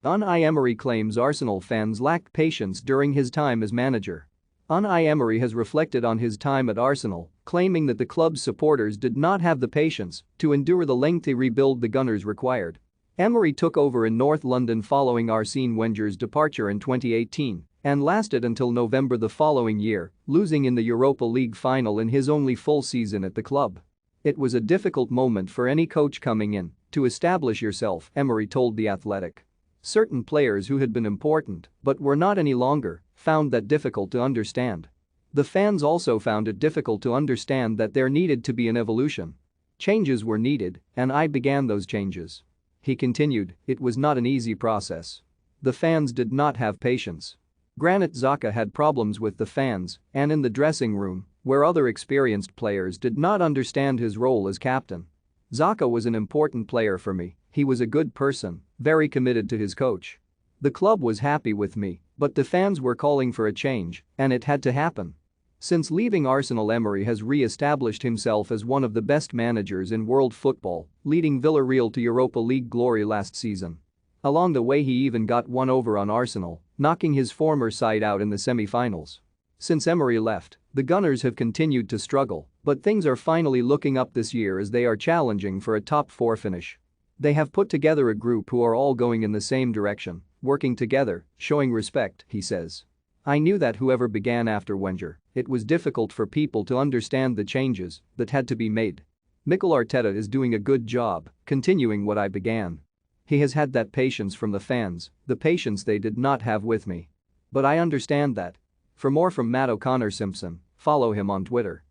Unai Emery claims Arsenal fans lacked patience during his time as manager. Unai Emery has reflected on his time at Arsenal, claiming that the club's supporters did not have the patience to endure the lengthy rebuild the Gunners required. Emery took over in North London following Arsene Wenger's departure in 2018 and lasted until November the following year, losing in the Europa League final in his only full season at the club. "It was a difficult moment for any coach coming in to establish yourself," Emery told The Athletic. "Certain players who had been important but were not any longer found that difficult to understand. The fans also found it difficult to understand that there needed to be an evolution. Changes were needed, and I began those changes." He continued, "It was not an easy process. The fans did not have patience. Granit Xhaka had problems with the fans and in the dressing room, where other experienced players did not understand his role as captain. Xhaka was an important player for me, he was a good person, very committed to his coach. The club was happy with me, but the fans were calling for a change, and it had to happen." Since leaving Arsenal, Emery has re-established himself as one of the best managers in world football, leading Villarreal to Europa League glory last season. Along the way he even got one over on Arsenal, knocking his former side out in the semi-finals. Since Emery left, the Gunners have continued to struggle, but things are finally looking up this year as they are challenging for a top 4 finish. "They have put together a group who are all going in the same direction, working together, showing respect," he says. "I knew that whoever began after Wenger, it was difficult for people to understand the changes that had to be made. Mikel Arteta is doing a good job, continuing what I began. He has had that patience from the fans, the patience they did not have with me. But I understand that." For more from Matt O'Connor Simpson, follow him on Twitter.